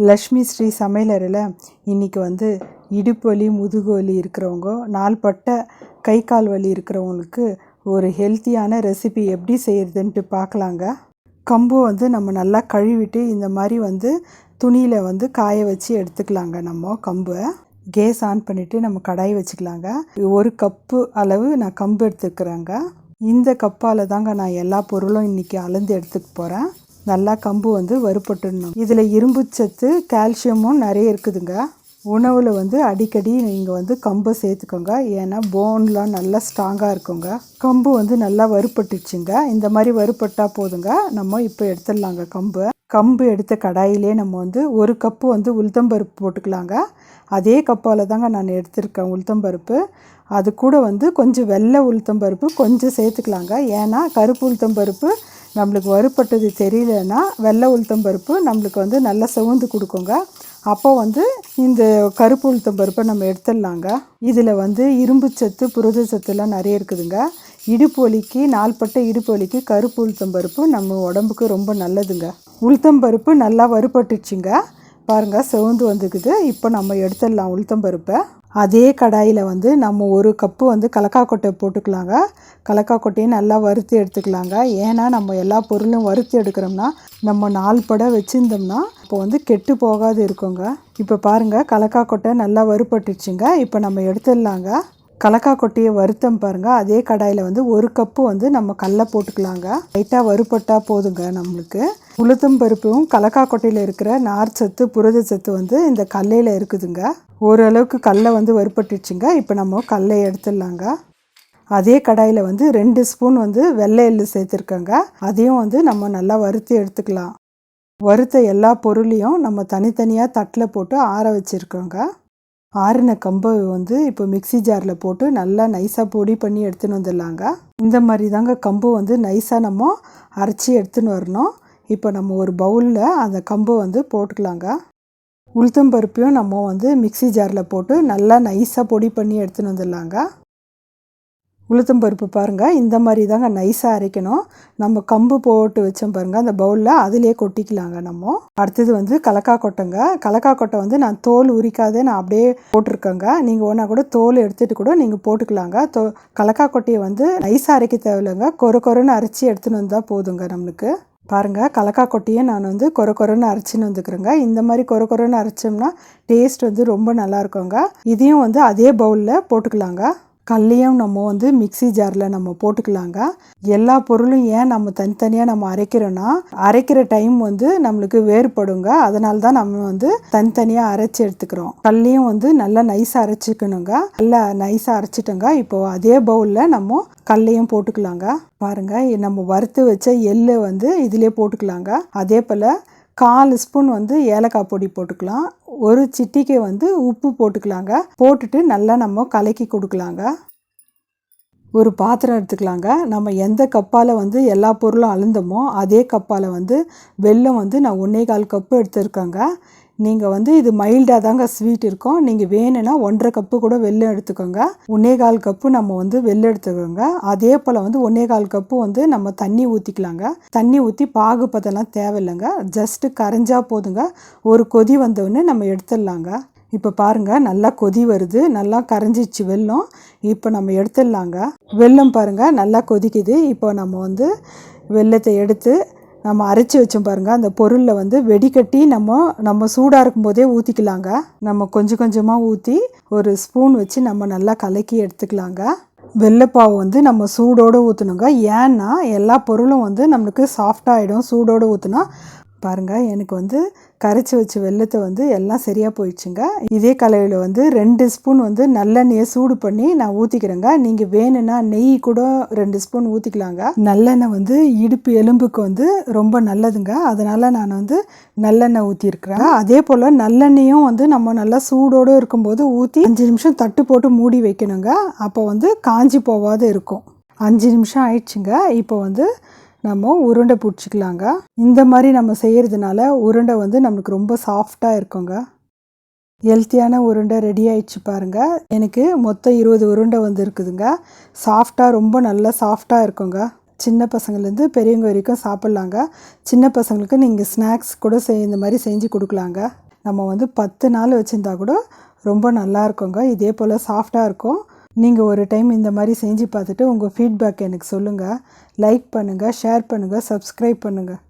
லக்ஷ்மி ஸ்ரீ சமையலறையில் இன்றைக்கி வந்து இடுப்பு வலி முதுகு வலி இருக்கிறவங்க நாள்பட்ட கை கால் வலி இருக்கிறவங்களுக்கு ஒரு ஹெல்த்தியான ரெசிபி எப்படி செய்கிறதுன்ட்டு பார்க்கலாங்க. கம்பு வந்து நம்ம நல்லா கழுவிட்டு இந்த மாதிரி வந்து துணியில் வந்து காய வச்சு எடுத்துக்கலாங்க. நம்ம கம்பை கேஸ் ஆன் பண்ணிவிட்டு நம்ம கடாய் வச்சுக்கலாங்க. 1 கப்பு அளவு நான் கம்பு எடுத்துக்கிறேங்க. இந்த கப்பால் தாங்க நான் எல்லா பொருளும் இன்றைக்கி அளந்து எடுத்துக்க போகிறேன். நல்லா கம்பு வந்து வறுபட்டுடணும். இதில் இரும்பு சத்து கால்சியமும் நிறைய இருக்குதுங்க. உணவில் வந்து அடிக்கடி நீங்கள் வந்து கம்பை சேர்த்துக்கோங்க. ஏன்னா போன்லாம் நல்லா ஸ்ட்ராங்காக இருக்குங்க. கம்பு வந்து நல்லா வறுபட்டுச்சுங்க. இந்த மாதிரி வறுபட்டால் போதுங்க. நம்ம இப்போ எடுத்துடலாங்க. கம்பு எடுத்த கடாயிலே நம்ம வந்து 1 கப்பு வந்து உளுத்தம்பருப்பு போட்டுக்கலாங்க. அதே கப்பால் தாங்க நான் எடுத்திருக்கேன் உளுத்தம்பருப்பு. அது கூட வந்து கொஞ்சம் வெள்ளை உளுத்தம்பருப்பு கொஞ்சம் சேர்த்துக்கலாங்க. ஏன்னா கருப்பு உளுத்தம்பருப்பு நம்மளுக்கு வறுபட்டது தெரியலன்னா வெள்ளை உளுத்தம்பருப்பு நம்மளுக்கு வந்து நல்லா செவந்து கொடுக்குங்க. அப்போ வந்து இந்த கருப்பு உளுத்தம்பருப்பை நம்ம எடுத்துடலாங்க. இதில் வந்து இரும்பு சத்து புரதச்சத்துலாம் நிறைய இருக்குதுங்க. இடுப்பு வலிக்கு நாள்பட்ட இடுப்பு வலிக்கு கருப்பு உளுத்தம்பருப்பு நம்ம உடம்புக்கு ரொம்ப நல்லதுங்க. உளுத்தம்பருப்பு நல்லா வறுபட்டுச்சுங்க. பாருங்கள் செவந்து வந்துக்குது. இப்போ நம்ம எடுத்துடலாம் உளுத்தம்பருப்பை. அதே கடாயில் வந்து நம்ம 1 கப்பு வந்து கலக்காக்கொட்டை போட்டுக்கலாங்க. கலக்காக்கொட்டையும் நல்லா வறுத்து எடுத்துக்கலாங்க. ஏன்னா நம்ம எல்லா பொருளும் வறுத்து எடுக்கிறோம்னா நம்ம 4 படை வச்சுருந்தோம்னா இப்போ வந்து கெட்டு போகாது இருக்குங்க. இப்போ பாருங்கள் கலக்காக்கொட்டை நல்லா வறுபட்டுச்சுங்க. இப்போ நம்ம எடுத்துடலாங்க. கலக்காக்கொட்டையை வறுத்தம் பாருங்கள். அதே கடாயில் வந்து 1 கப்பு வந்து நம்ம கடலை போட்டுக்கலாங்க. லைட்டாக வறுபட்டால் போதுங்க. நம்மளுக்கு உளுத்தம்பருப்பும் கலக்காக்கொட்டையில் இருக்கிற நார் சத்து புரதச்சத்து வந்து இந்த கடலையில் இருக்குதுங்க. ஓரளவுக்கு கடலை வந்து வறுபட்டுச்சுங்க. இப்போ நம்ம கடலையை எடுத்துடலாங்க. அதே கடாயில் வந்து 2 ஸ்பூன் வந்து வெள்ளை எள்ளு சேர்த்துருக்கோங்க. அதையும் வந்து நம்ம நல்லா வறுத்து எடுத்துக்கலாம். வறுத்த எல்லா பொருளையும் நம்ம தனித்தனியாக தட்டில் போட்டு ஆற வச்சுருக்கோங்க. ஆறின கம்பை வந்து இப்போ மிக்சி ஜாரில் போட்டு நல்லா நைஸாக பொடி பண்ணி எடுத்துன்னு வந்துடலாங்க. இந்த மாதிரி தாங்க கம்பு வந்து நைஸாக நம்ம அரைச்சி எடுத்துன்னு வரணும். இப்போ நம்ம ஒரு பவுலில் அந்த கம்பை வந்து போட்டுக்கலாங்க. உளுத்தம்பருப்பையும் நம்ம வந்து மிக்சி ஜாரில் போட்டு நல்லா நைஸாக பொடி பண்ணி எடுத்துன்னு வந்துடலாங்க. உளுத்தம்பருப்பு பாருங்கள் இந்த மாதிரி தாங்க நைஸாக அரைக்கணும். நம்ம கம்பு போட்டு வச்சோம் பாருங்கள் அந்த பவுலில் அதிலே கொட்டிக்கலாங்க. நம்ம அடுத்தது வந்து கலக்காக்கொட்டைங்க. கலக்காக்கொட்டை வந்து நான் தோல் உரிக்காதே நான் அப்படியே போட்டிருக்கேங்க. நீங்கள் ஒன்றா கூட தோல் எடுத்துகிட்டு கூட நீங்கள் போட்டுக்கலாங்க. கலக்காக்கொட்டையை வந்து நைஸாக அரைக்க தேவையில்லைங்க. கொரன்னு அரைச்சி எடுத்துன்னு வந்தால் போதுங்க நம்மளுக்கு. பாருங்கள் கலக்காக்கொட்டையை நான் வந்து கொரன்னு அரைச்சின்னு வந்துக்கிறேங்க. இந்த மாதிரி கொரன்னு அரைச்சோம்னா டேஸ்ட் வந்து ரொம்ப நல்லாயிருக்குங்க. இதையும் வந்து அதே பவுலில் போட்டுக்கலாங்க. கல்லையும் நம்ம வந்து மிக்சி ஜாரில் நம்ம போட்டுக்கலாங்க. எல்லா பொருளும் ஏன் நம்ம தனித்தனியாக நம்ம அரைக்கிறோன்னா அரைக்கிற டைம் வந்து நம்மளுக்கு வேறுபடுங்க. அதனால தான் நம்ம வந்து தனித்தனியாக அரைச்சி எடுத்துக்கிறோம். கல்லையும் வந்து நல்லா நைஸாக அரைச்சிக்கணுங்க. நல்லா நைஸாக அரைச்சிட்டோங்க. இப்போது அதே பவுலில் நம்ம கல்லையும் போட்டுக்கலாங்க. பாருங்கள் நம்ம வறுத்து வச்ச எள்ளை வந்து இதிலே போட்டுக்கலாங்க. அதே போல் 1/4 ஸ்பூன் வந்து ஏலக்காய் பொடி போட்டுக்கலாம். 1 சிட்டிகை வந்து உப்பு போட்டுக்கலாங்க. போட்டுட்டு நல்லா நம்ம கலக்கி கொடுக்கலாங்க. ஒரு பாத்திரம் எடுத்துக்கலாங்க. நம்ம எந்த கப்பால் வந்து எல்லா பொருளும் அளந்தோமோ அதே கப்பால் வந்து வெல்லம் வந்து நான் 1/4 கப்பு எடுத்துருக்கேங்க. நீங்கள் வந்து இது மைல்டாக தாங்க ஸ்வீட் இருக்கும். நீங்கள் வேணும்னா 1/2 கப்பு கூட வெல்லம் எடுத்துக்கோங்க. 1/4 கப்பு நம்ம வந்து வெல்லம் எடுத்துக்கோங்க. அதே போல் வந்து 1/4 கப்பு வந்து நம்ம தண்ணி ஊற்றிக்கலாங்க. தண்ணி ஊற்றி பாகு பதெல்லாம் தேவையில்லைங்க. ஜஸ்ட்டு கரைஞ்சா போதுங்க. ஒரு கொதி வந்தோடனே நம்ம எடுத்துடலாங்க. இப்போ பாருங்கள் நல்லா கொதி வருது. நல்லா கரைஞ்சிச்சு வெல்லம். இப்போ நம்ம எடுத்துடலாங்க. வெல்லம் பாருங்கள் நல்லா கொதிக்குது. இப்போ நம்ம வந்து வெல்லத்தை எடுத்து நம்ம அரைச்சி வச்சோம் பாருங்கள் அந்த பொருளில் வந்து வெடிக்கட்டி நம்ம சூடாக இருக்கும்போதே ஊற்றிக்கலாங்க. நம்ம கொஞ்சம் கொஞ்சமாக ஊற்றி ஒரு ஸ்பூன் வச்சு நம்ம நல்லா கலக்கி எடுத்துக்கலாங்க. வெள்ளைப்பாவு வந்து நம்ம சூடோடு ஊற்றணுங்க. ஏன்னா எல்லா பொருளும் வந்து நம்மளுக்கு சாஃப்டாகிடும் சூடோடு ஊற்றினா. பாருங்கள் எனக்கு வந்து கரைச்சி வச்ச வெல்லத்தை வந்து எல்லாம் சரியாக போயிடுச்சுங்க. இதே கலவையில் வந்து 2 ஸ்பூன் வந்து நல்லெண்ணெயை சூடு பண்ணி நான் ஊற்றிக்கிறேங்க. நீங்கள் வேணும்னா நெய் கூட 2 ஸ்பூன் ஊற்றிக்கலாங்க. நல்லெண்ணெய் வந்து இடுப்பு எலும்புக்கு வந்து ரொம்ப நல்லதுங்க. அதனால் நான் வந்து நல்லெண்ணெய் ஊற்றிருக்கிறேன். அதே போல் நல்லெண்ணெயும் வந்து நம்ம நல்லா சூடோடு இருக்கும்போது ஊற்றி 5 நிமிஷம் தட்டு போட்டு மூடி வைக்கணுங்க. அப்போ வந்து காஞ்சி போகாது இருக்கும். 5 நிமிஷம் ஆயிடுச்சுங்க. இப்போ வந்து நம்ம உருண்டை பிடிச்சிக்கலாங்க. இந்த மாதிரி நம்ம செய்கிறதுனால உருண்டை வந்து நம்மளுக்கு ரொம்ப சாஃப்டாக இருக்குங்க. ஹெல்த்தியான உருண்டை ரெடி ஆயிடுச்சு பாருங்கள். எனக்கு மொத்தம் 20 உருண்டை வந்து இருக்குதுங்க. சாஃப்டாக ரொம்ப நல்லா சாஃப்டாக இருக்குங்க. சின்ன பசங்கள்லேருந்து பெரியவங்க வரைக்கும் சாப்பிட்லாங்க. சின்ன பசங்களுக்கு நீங்கள் ஸ்நாக்ஸ் கூட இந்த மாதிரி செஞ்சு கொடுக்கலாங்க. நம்ம வந்து 10 நாள் வச்சுருந்தா கூட ரொம்ப நல்லா இருக்குங்க. இதே போல் சாஃப்டாக இருக்கும். நீங்கள் ஒரு டைம் இந்த மாதிரி செஞ்சு பார்த்துட்டு உங்கள் ஃபீட்பேக் எனக்கு சொல்லுங்கள். லைக் பண்ணுங்கள், ஷேர் பண்ணுங்கள், சப்ஸ்கிரைப் பண்ணுங்கள்.